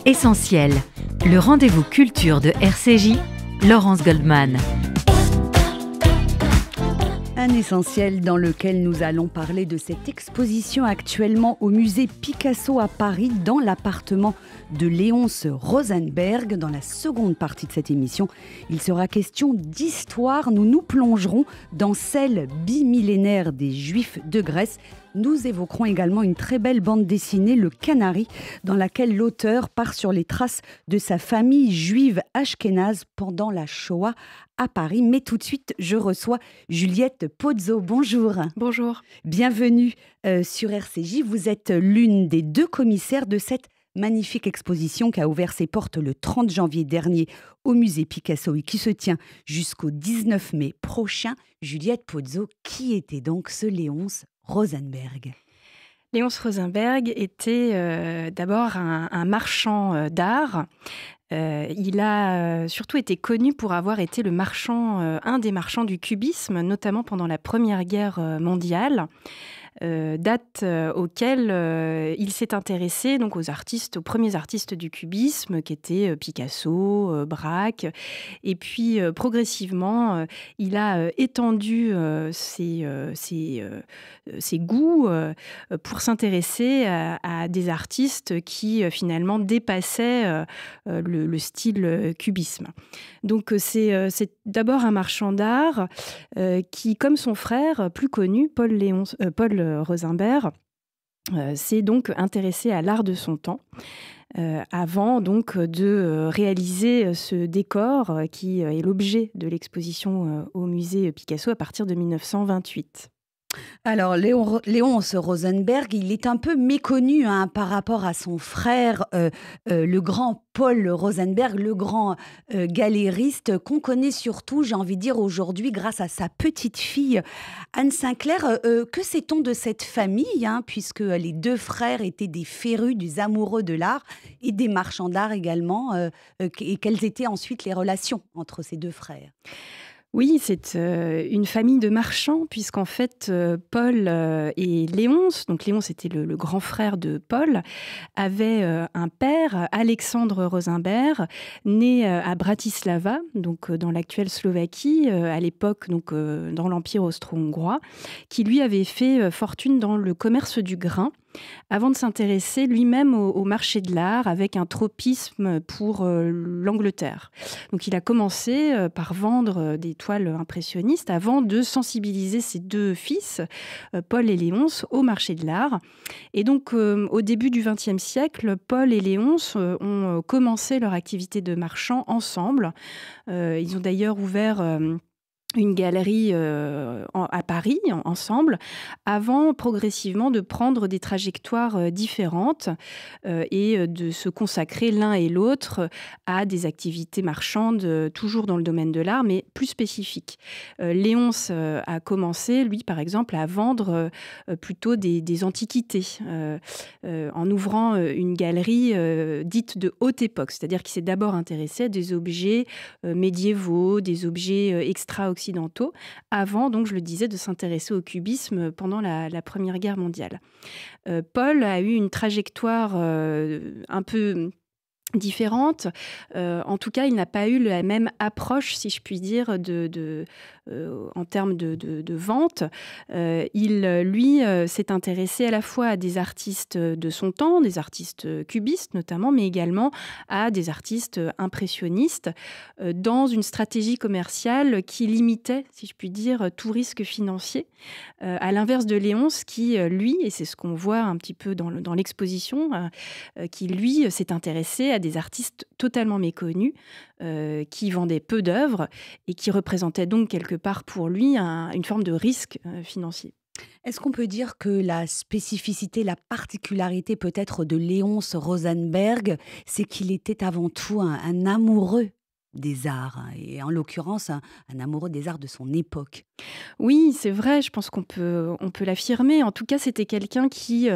Essentiel, le rendez-vous culture de RCJ, Laurence Goldman. Un essentiel dans lequel nous allons parler de cette exposition actuellement au musée Picasso à Paris dans l'appartement de Léonce Rosenberg. Dans la seconde partie de cette émission, il sera question d'histoire. Nous nous plongerons dans celle bimillénaire des Juifs de Grèce. Nous évoquerons également une très belle bande dessinée, Le Canari, dans laquelle l'auteur part sur les traces de sa famille juive ashkénaze pendant la Shoah à Paris. Mais tout de suite, je reçois Juliette Pozzo. Bonjour. Bonjour. Bienvenue sur RCJ. Vous êtes l'une des deux commissaires de cette magnifique exposition qui a ouvert ses portes le 30 janvier dernier au musée Picasso et qui se tient jusqu'au 19 mai prochain. Juliette Pozzo, qui était donc ce Léonce Rosenberg? Léonce Rosenberg était d'abord un marchand d'art. Il a surtout été connu pour avoir été un des marchands du cubisme, notamment pendant la Première Guerre mondiale. Date auquel il s'est intéressé donc aux premiers artistes du cubisme qui étaient Picasso, Braque, et puis progressivement il a étendu ses goûts pour s'intéresser à des artistes qui finalement dépassaient le style cubisme. Donc c'est d'abord un marchand d'art qui, comme son frère plus connu, Paul Rosenberg, s'est donc intéressé à l'art de son temps avant donc de réaliser ce décor qui est l'objet de l'exposition au musée Picasso à partir de 1928. Alors, Léonce Rosenberg, il est un peu méconnu par rapport à son frère, le grand Paul Rosenberg, le grand galériste qu'on connaît surtout, j'ai envie de dire aujourd'hui, grâce à sa petite fille Anne Sinclair. Que sait-on de cette famille, puisque les deux frères étaient des férus, des amoureux de l'art et des marchands d'art également, et quelles étaient ensuite les relations entre ces deux frères? Oui, c'est une famille de marchands, puisqu'en fait, Paul et Léonce, donc Léonce était le grand frère de Paul, avaient un père, Alexandre Rosenberg, né à Bratislava, donc dans l'actuelle Slovaquie, à l'époque donc dans l'Empire austro-hongrois, qui lui avait fait fortune dans le commerce du grain, avant de s'intéresser lui-même au marché de l'art avec un tropisme pour l'Angleterre. Donc il a commencé par vendre des toiles impressionnistes avant de sensibiliser ses deux fils, Paul et Léonce, au marché de l'art. Et donc au début du XXe siècle, Paul et Léonce ont commencé leur activité de marchand ensemble. Ils ont d'ailleurs ouvert une galerie à Paris, ensemble, avant progressivement de prendre des trajectoires différentes et de se consacrer l'un et l'autre à des activités marchandes, toujours dans le domaine de l'art, mais plus spécifiques. Léonce a commencé, lui, par exemple, à vendre plutôt des antiquités, en ouvrant une galerie dite de haute époque, c'est-à-dire qu'il s'est d'abord intéressé à des objets médiévaux, des objets extra-occidentaux, avant, donc je le disais, de s'intéresser au cubisme pendant la Première Guerre mondiale. Paul a eu une trajectoire un peu différente. En tout cas, il n'a pas eu la même approche, si je puis dire, en termes de vente. Lui, s'est intéressé à la fois à des artistes de son temps, des artistes cubistes notamment, mais également à des artistes impressionnistes, dans une stratégie commerciale qui limitait, si je puis dire, tout risque financier. À l'inverse de Léonce, qui, lui, et c'est ce qu'on voit un petit peu dans l'exposition, qui, lui, s'est intéressé à des artistes totalement méconnus, qui vendaient peu d'œuvres et qui représentaient donc quelque part pour lui une forme de risque financier. Est-ce qu'on peut dire que la spécificité, la particularité peut-être de Léonce Rosenberg, c'est qu'il était avant tout un amoureux des arts, et en l'occurrence un amoureux des arts de son époque? Oui, c'est vrai, je pense qu'on peut l'affirmer. En tout cas, c'était quelqu'un qui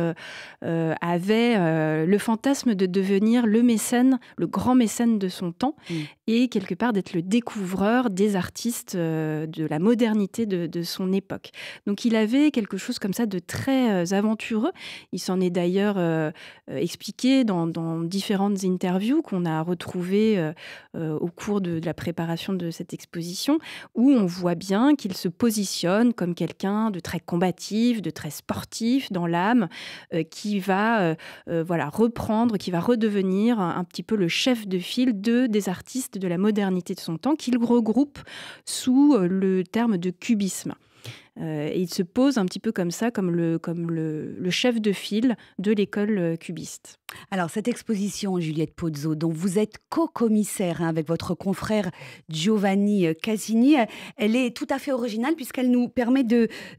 avait le fantasme de devenir le mécène, le grand mécène de son temps. et quelque part d'être le découvreur des artistes de la modernité de son époque. Donc il avait quelque chose comme ça de très aventureux. Il s'en est d'ailleurs expliqué dans différentes interviews qu'on a retrouvées au cours de la préparation de cette exposition, où on voit bien qu'il se positionne comme quelqu'un de très combatif, de très sportif dans l'âme, qui va reprendre, qui va redevenir un petit peu le chef de file des artistes de la modernité de son temps, qu'il regroupe sous le terme de cubisme. Et il se pose un petit peu comme ça, comme le chef de file de l'école cubiste. Alors, cette exposition, Juliette Pozzo, dont vous êtes co-commissaire avec votre confrère Giovanni Casini, elle est tout à fait originale puisqu'elle nous permet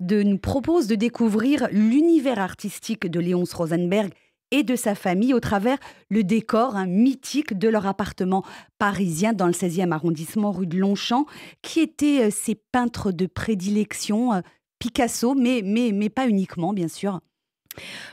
nous propose de découvrir l'univers artistique de Léonce Rosenberg et de sa famille au travers le décor mythique de leur appartement parisien dans le 16e arrondissement rue de Longchamp, qui étaient ses peintres de prédilection, Picasso, mais pas uniquement, bien sûr.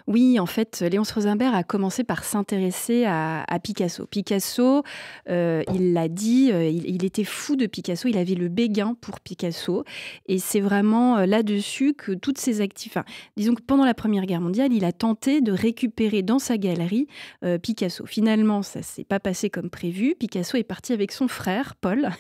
Oui, en fait, Léonce Rosenberg a commencé par s'intéresser à Picasso. Picasso, il l'a dit, il était fou de Picasso, il avait le béguin pour Picasso. Et c'est vraiment là-dessus que toutes ses activités... disons que pendant la Première Guerre mondiale, il a tenté de récupérer dans sa galerie Picasso. Finalement, ça ne s'est pas passé comme prévu. Picasso est parti avec son frère, Paul.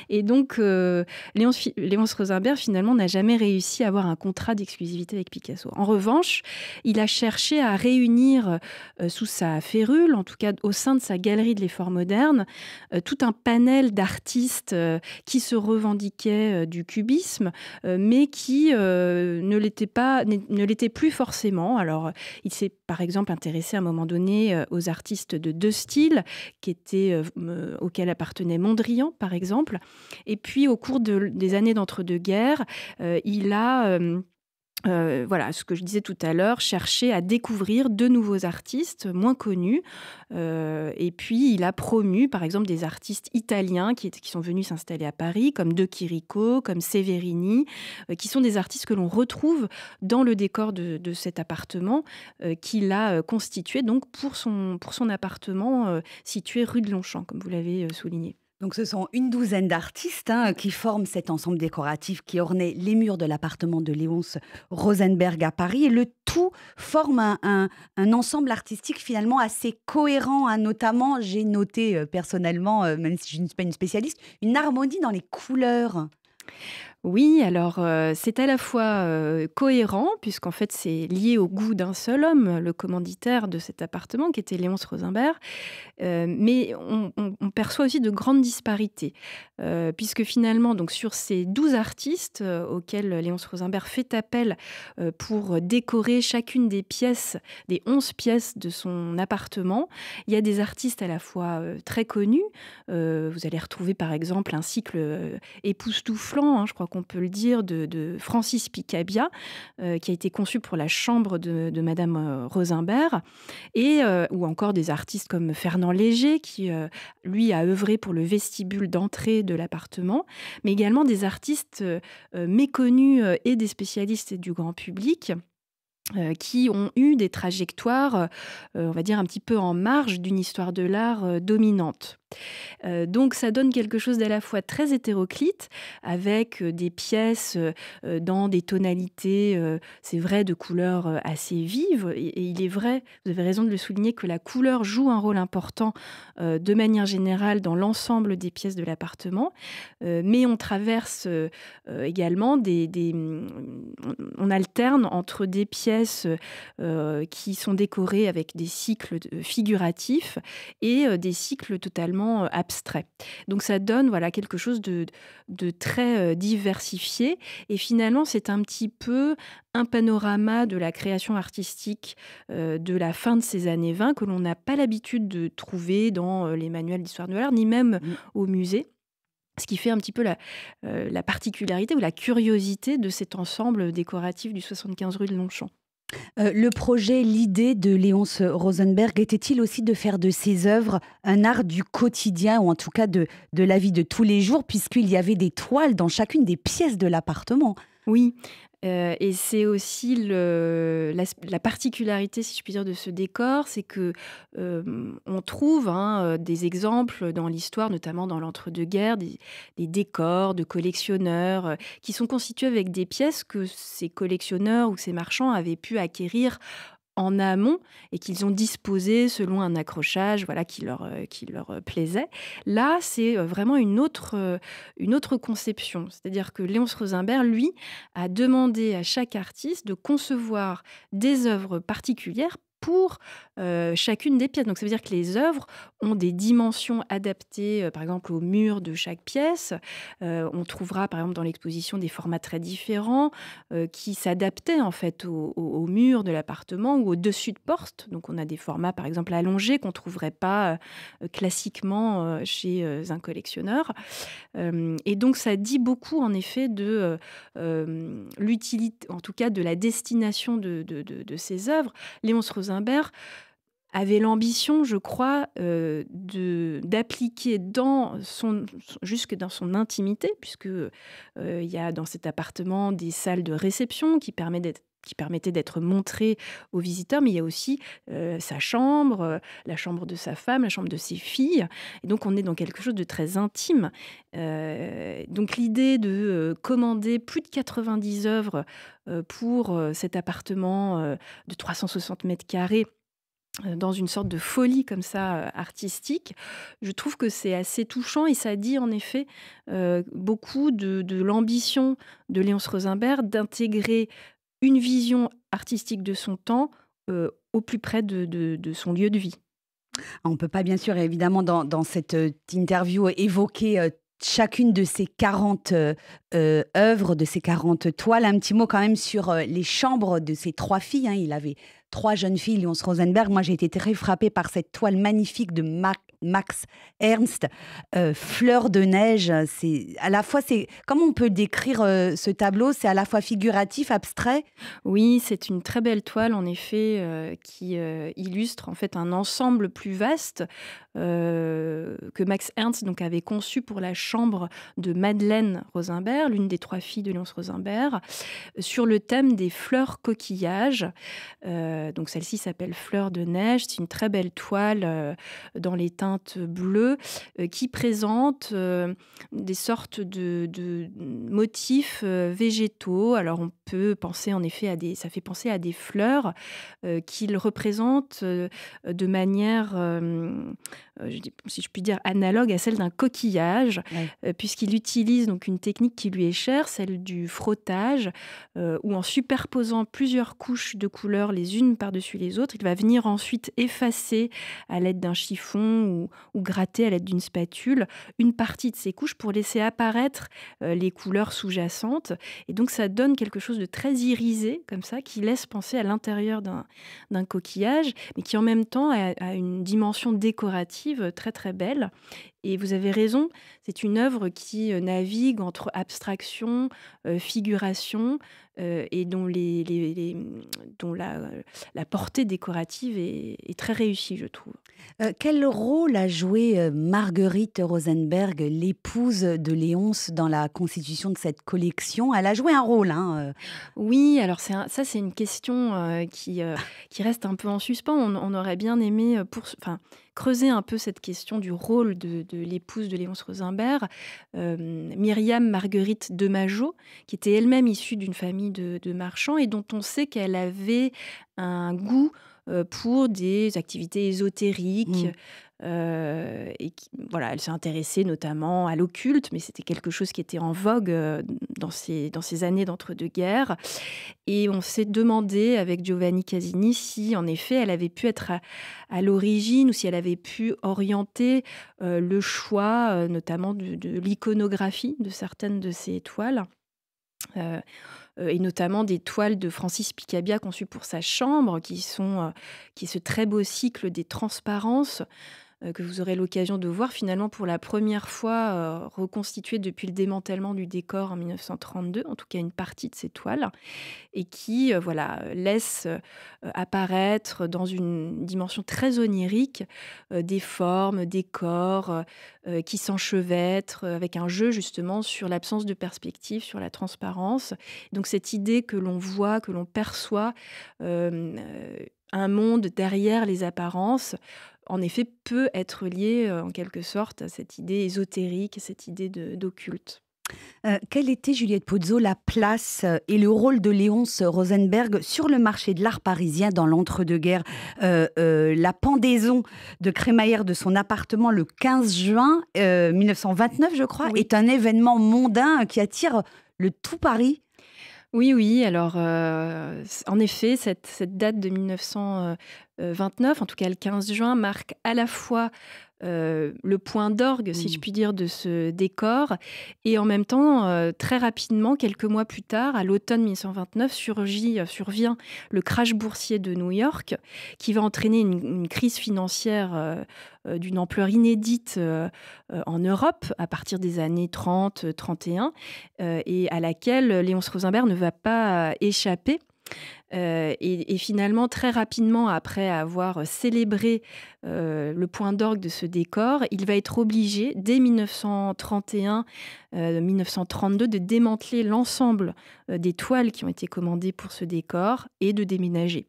Et donc, Léonce Rosenberg, finalement, n'a jamais réussi à avoir un contrat d'exclusivité avec Picasso. En revanche, il a cherché à réunir sous sa férule, en tout cas au sein de sa galerie de l'effort moderne, tout un panel d'artistes qui se revendiquaient du cubisme, mais qui ne l'étaient plus forcément. Alors, il s'est par exemple intéressé à un moment donné aux artistes de deux styles, auxquels appartenait Mondrian, par exemple. Et puis, au cours des années d'entre-deux-guerres, il a... ce que je disais tout à l'heure, chercher à découvrir de nouveaux artistes moins connus. Et puis, il a promu, par exemple, des artistes italiens qui sont venus s'installer à Paris, comme De Chirico, comme Severini, qui sont des artistes que l'on retrouve dans le décor de cet appartement qu'il a constitué donc pour son appartement situé rue de Longchamp, comme vous l'avez souligné. Donc ce sont une douzaine d'artistes qui forment cet ensemble décoratif qui ornait les murs de l'appartement de Léonce Rosenberg à Paris. Et le tout forme un ensemble artistique finalement assez cohérent. Notamment, j'ai noté personnellement, même si je ne suis pas une spécialiste, une harmonie dans les couleurs. Oui, alors c'est à la fois cohérent, puisqu'en fait c'est lié au goût d'un seul homme, le commanditaire de cet appartement, qui était Léonce Rosenberg, mais on perçoit aussi de grandes disparités, puisque finalement, donc, sur ces 12 artistes auxquels Léonce Rosenberg fait appel pour décorer chacune des 11 pièces de son appartement, il y a des artistes à la fois très connus. Vous allez retrouver par exemple un cycle époustouflant, je crois qu'on peut le dire, de Francis Picabia, qui a été conçu pour la chambre de Madame Rosenberg, ou encore des artistes comme Fernand Léger, qui, lui, a œuvré pour le vestibule d'entrée de l'appartement, mais également des artistes méconnus et des spécialistes et du grand public, qui ont eu des trajectoires, on va dire, un petit peu en marge d'une histoire de l'art dominante. Donc ça donne quelque chose d'à la fois très hétéroclite, avec des pièces dans des tonalités, c'est vrai, de couleurs assez vives. Et il est vrai, vous avez raison de le souligner, que la couleur joue un rôle important de manière générale dans l'ensemble des pièces de l'appartement. Mais on traverse également on alterne entre des pièces qui sont décorées avec des cycles figuratifs et des cycles totalement abstrait. Donc ça donne quelque chose de très diversifié, et finalement c'est un petit peu un panorama de la création artistique de la fin de ces années 20 que l'on n'a pas l'habitude de trouver dans les manuels d'histoire de l'art, ni même au musée. Ce qui fait un petit peu la particularité ou la curiosité de cet ensemble décoratif du 75 rue de Longchamp. Le projet, l'idée de Léonce Rosenberg était-il aussi de faire de ses œuvres un art du quotidien, ou en tout cas de la vie de tous les jours, puisqu'il y avait des toiles dans chacune des pièces de l'appartement? Oui, Et c'est aussi la particularité, si je puis dire, de ce décor, c'est que on trouve des exemples dans l'histoire, notamment dans l'entre-deux-guerres, des décors de collectionneurs qui sont constitués avec des pièces que ces collectionneurs ou ces marchands avaient pu acquérir en amont et qu'ils ont disposé selon un accrochage qui leur plaisait. Là, c'est vraiment une autre conception. C'est-à-dire que Léonce Rosenberg, lui, a demandé à chaque artiste de concevoir des œuvres particulières pour chacune des pièces. Donc ça veut dire que les œuvres ont des dimensions adaptées, par exemple au mur de chaque pièce. On trouvera par exemple dans l'exposition des formats très différents qui s'adaptaient en fait au mur de l'appartement ou au-dessus de porte. Donc on a des formats par exemple allongés qu'on ne trouverait pas classiquement chez un collectionneur. Et donc ça dit beaucoup en effet de l'utilité, en tout cas de la destination de ces œuvres. Léonce Rosenberg avait l'ambition, je crois, d'appliquer jusque dans son intimité, puisque il y a dans cet appartement des salles de réception qui permettaient d'être montrées aux visiteurs, mais il y a aussi sa chambre, la chambre de sa femme, la chambre de ses filles. Et donc, on est dans quelque chose de très intime. Donc, l'idée de commander plus de 90 œuvres pour cet appartement de 360 mètres carrés, dans une sorte de folie comme ça artistique, je trouve que c'est assez touchant et ça dit en effet beaucoup de l'ambition de Léonce Rosenberg d'intégrer une vision artistique de son temps au plus près de son lieu de vie. On ne peut pas, bien sûr, évidemment, dans cette interview, évoquer chacune de ces 40 œuvres, de ces 40 toiles. Un petit mot quand même sur les chambres de ses 3 filles. Il avait 3 jeunes filles, Léonce Rosenberg. Moi, j'ai été très frappée par cette toile magnifique de Max Ernst, Fleur de neige. À la fois, comment on peut décrire ce tableau? C'est à la fois figuratif, abstrait. Oui, c'est une très belle toile, en effet, qui illustre en fait un ensemble plus vaste que Max Ernst donc, avait conçu pour la chambre de Madeleine Rosenberg, l'une des 3 filles de Léonce Rosenberg, sur le thème des fleurs coquillages. Donc celle-ci s'appelle Fleur de neige. C'est une très belle toile dans les teintes bleues qui présente des sortes de motifs végétaux. Alors on peut penser en effet ça fait penser à des fleurs qu'il représente de manière, si je puis dire, analogue à celle d'un coquillage, puisqu'il utilise donc une technique qui lui est chère, celle du frottage, où en superposant plusieurs couches de couleurs les unes par-dessus les autres, il va venir ensuite effacer à l'aide d'un chiffon ou gratter à l'aide d'une spatule une partie de ces couches pour laisser apparaître les couleurs sous-jacentes. Et donc ça donne quelque chose de très irisé, comme ça, qui laisse penser à l'intérieur d'un coquillage, mais qui en même temps a une dimension décorative très très belle. Et vous avez raison, c'est une œuvre qui navigue entre abstraction, figuration, et dont la portée décorative est très réussie, je trouve. Quel rôle a joué Marguerite Rosenberg, l'épouse de Léonce, dans la constitution de cette collection? Elle a joué un rôle. Oui, alors ça, c'est une question qui reste un peu en suspens. On aurait bien aimé creuser un peu cette question du rôle de l'épouse de Léonce Rosenberg, Myriam Marguerite de Majo, qui était elle-même issue d'une famille de marchands et dont on sait qu'elle avait un goût pour des activités ésotériques. Et elle s'est intéressée notamment à l'occulte, mais c'était quelque chose qui était en vogue dans ces années d'entre-deux-guerres. Et on s'est demandé avec Giovanni Casini si, en effet, elle avait pu être à l'origine ou si elle avait pu orienter le choix, notamment de l'iconographie de certaines de ces toiles. Et notamment des toiles de Francis Picabia conçues pour sa chambre, qui est ce très beau cycle des transparences, que vous aurez l'occasion de voir finalement pour la première fois reconstituée depuis le démantèlement du décor en 1932, en tout cas une partie de ces toiles, et qui laisse apparaître dans une dimension très onirique des formes, des corps qui s'enchevêtrent avec un jeu justement sur l'absence de perspective, sur la transparence. Donc cette idée que l'on voit, que l'on perçoit un monde derrière les apparences, en effet, peut être liée en quelque sorte à cette idée ésotérique, cette idée d'occulte. Quelle était, Juliette Pozzo, la place et le rôle de Léonce Rosenberg sur le marché de l'art parisien dans l'entre-deux-guerres? La pendaison de crémaillère de son appartement le 15 juin 1929, je crois, est un événement mondain qui attire le tout Paris. Oui. Alors, en effet, cette date de 1929, en tout cas le 15 juin, marque à la fois le point d'orgue, si je puis dire, de ce décor. Et en même temps, très rapidement, quelques mois plus tard, à l'automne 1929, survient le crash boursier de New York, qui va entraîner une crise financière d'une ampleur inédite en Europe, à partir des années 30-31, et à laquelle Léonce Rosenberg ne va pas échapper. Et finalement, très rapidement, après avoir célébré le point d'orgue de ce décor, il va être obligé, dès 1931-1932, de démanteler l'ensemble des toiles qui ont été commandées pour ce décor et de déménager.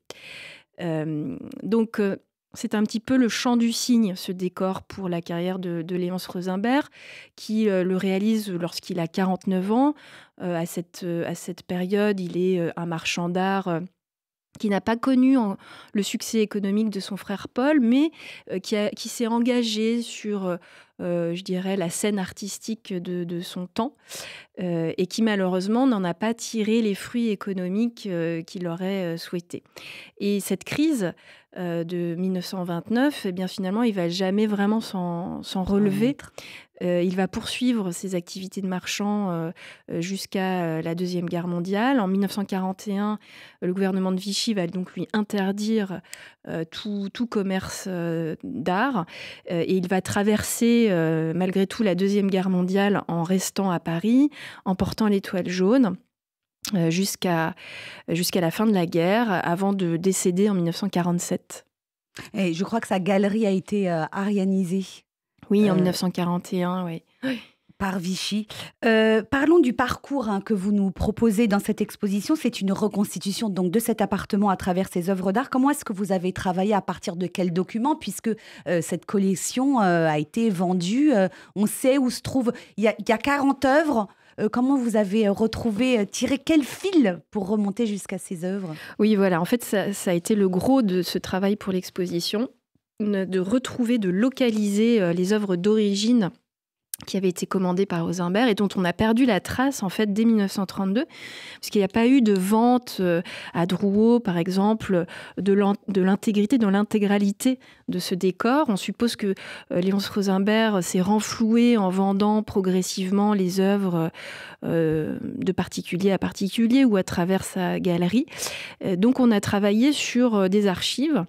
Donc, c'est un petit peu le chant du cygne, ce décor, pour la carrière de Léonce Rosenberg, qui le réalise lorsqu'il a 49 ans. À cette période, il est un marchand d'art qui n'a pas connu le succès économique de son frère Paul, mais qui s'est engagé sur, je dirais, la scène artistique de son temps, et qui malheureusement n'en a pas tiré les fruits économiques qu'il aurait souhaité. Et cette crise de 1929, eh bien, finalement, il ne va jamais vraiment s'en relever. Il va poursuivre ses activités de marchand jusqu'à la Deuxième Guerre mondiale. En 1941, le gouvernement de Vichy va donc lui interdire tout commerce d'art. Et il va traverser malgré tout la Deuxième Guerre mondiale en restant à Paris, en portant l'étoile jaune. Jusqu'à la fin de la guerre, avant de décéder en 1947. Et je crois que sa galerie a été arianisée. Oui, en 1941, oui. Par Vichy. Parlons du parcours que vous nous proposez dans cette exposition. C'est une reconstitution donc de cet appartement à travers ses œuvres d'art. Comment est-ce que vous avez travaillé, à partir de quels documents, puisque cette collection a été vendue? On sait où se trouve... Il y a 40 œuvres. Comment vous avez tiré quel fil pour remonter jusqu'à ces œuvres? Oui, voilà. En fait, ça a été le gros de ce travail pour l'exposition, de retrouver, de localiser les œuvres d'origine qui avait été commandé par Rosenberg et dont on a perdu la trace en fait dès 1932, parce qu'il n'y a pas eu de vente à Drouot, par exemple, de l'intégralité de ce décor. On suppose que Léonce Rosenberg s'est renfloué en vendant progressivement les œuvres de particulier à particulier ou à travers sa galerie. Donc on a travaillé sur des archives,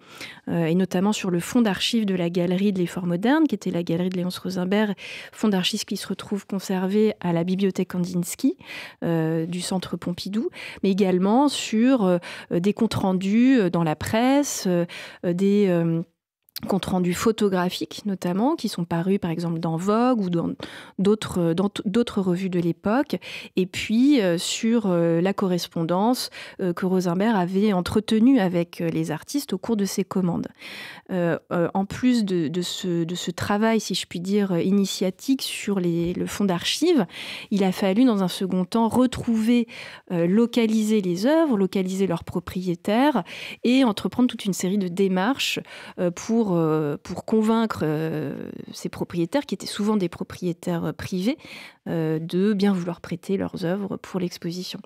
et notamment sur le fonds d'archives de la galerie de l'Effort moderne, qui était la galerie de Léonce Rosenberg, fonds d'archives qui se retrouve conservé à la bibliothèque Kandinsky du Centre Pompidou, mais également sur des comptes rendus dans la presse, des comptes rendus photographiques notamment, qui sont parus par exemple dans Vogue ou dans d'autres revues de l'époque, et puis sur la correspondance que Rosenberg avait entretenue avec les artistes au cours de ses commandes. En plus de ce travail, si je puis dire, initiatique sur le fonds d'archives, il a fallu dans un second temps retrouver, localiser les œuvres, localiser leurs propriétaires et entreprendre toute une série de démarches pour convaincre ces propriétaires, qui étaient souvent des propriétaires privés, de bien vouloir prêter leurs œuvres pour l'exposition.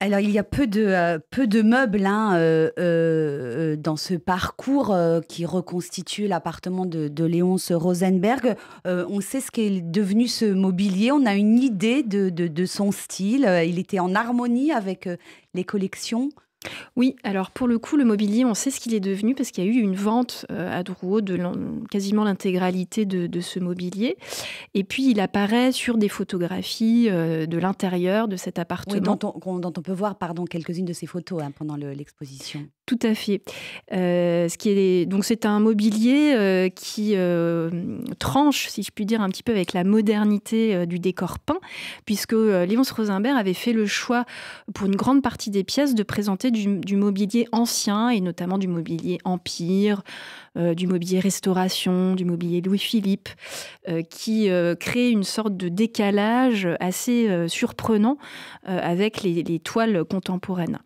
Alors, il y a peu de meubles dans ce parcours qui reconstitue l'appartement de Léonce Rosenberg. On sait ce qu'est devenu ce mobilier. On a une idée de son style. Il était en harmonie avec les collections. Oui, alors pour le coup, le mobilier, on sait ce qu'il est devenu parce qu'il y a eu une vente à Drouot de quasiment l'intégralité de ce mobilier. Et puis, il apparaît sur des photographies de l'intérieur de cet appartement. Oui, dont on peut voir quelques-unes de ces photos pendant l'exposition. Tout à fait. Donc c'est un mobilier qui tranche, si je puis dire, un petit peu avec la modernité du décor peint, puisque Léonce Rosenberg avait fait le choix, pour une grande partie des pièces, de présenter du mobilier ancien, et notamment du mobilier Empire, du mobilier Restauration, du mobilier Louis-Philippe, qui crée une sorte de décalage assez surprenant avec les toiles contemporaines.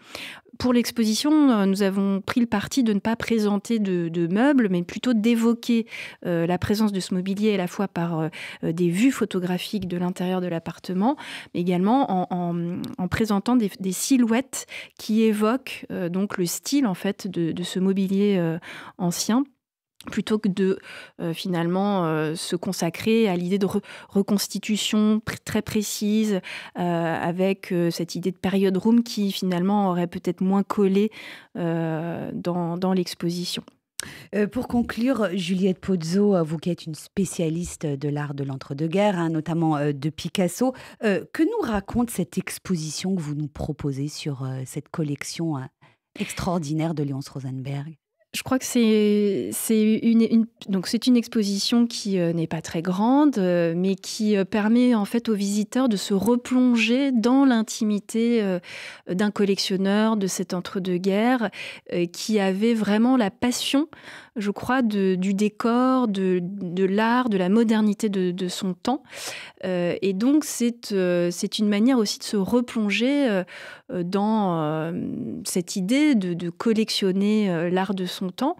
Pour l'exposition, nous avons pris le parti de ne pas présenter de meubles, mais plutôt d'évoquer la présence de ce mobilier à la fois par des vues photographiques de l'intérieur de l'appartement, mais également en présentant des silhouettes qui évoquent donc le style en fait de ce mobilier ancien, plutôt que de finalement se consacrer à l'idée de reconstitution très précise, avec cette idée de période room qui finalement aurait peut-être moins collé dans l'exposition. Pour conclure, Juliette Pozzo, vous qui êtes une spécialiste de l'art de l'entre-deux-guerres, notamment de Picasso, que nous raconte cette exposition que vous nous proposez sur cette collection extraordinaire de Léonce Rosenberg ? Je crois que c'est une exposition qui n'est pas très grande, mais qui permet en fait aux visiteurs de se replonger dans l'intimité d'un collectionneur de cet entre-deux-guerres qui avait vraiment la passion, je crois, du décor, de l'art, de la modernité de son temps. Et donc, c'est une manière aussi de se replonger dans cette idée de collectionner l'art de son temps,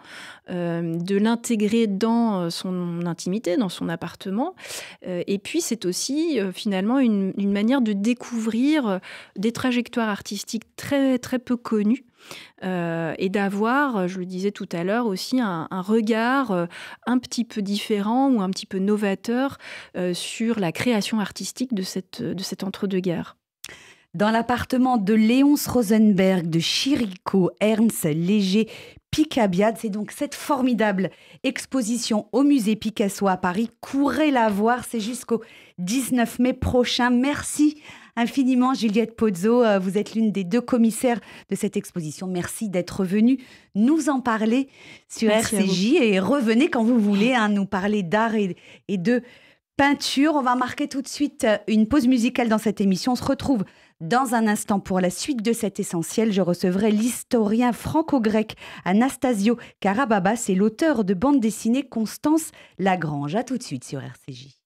de l'intégrer dans son intimité, dans son appartement. Et puis, c'est aussi finalement une manière de découvrir des trajectoires artistiques très, très peu connues. Et d'avoir, je le disais tout à l'heure, aussi un regard un petit peu différent ou un petit peu novateur sur la création artistique de cet entre-deux-guerres. Dans l'appartement de Léonce Rosenberg, de Chirico, Ernst, Léger, Picabia, c'est donc cette formidable exposition au musée Picasso à Paris. Courez la voir, c'est jusqu'au 19 mai prochain. Merci infiniment Juliette Pozzo, vous êtes l'une des 2 commissaires de cette exposition. Merci d'être venue nous en parler sur RCJ et revenez quand vous voulez nous parler d'art et de peinture. On va marquer tout de suite une pause musicale dans cette émission. On se retrouve dans un instant pour la suite de cet essentiel. Je recevrai l'historien franco-grec Anastasio Karababas et l'auteur de bande dessinée Constance Lagrange. À tout de suite sur RCJ.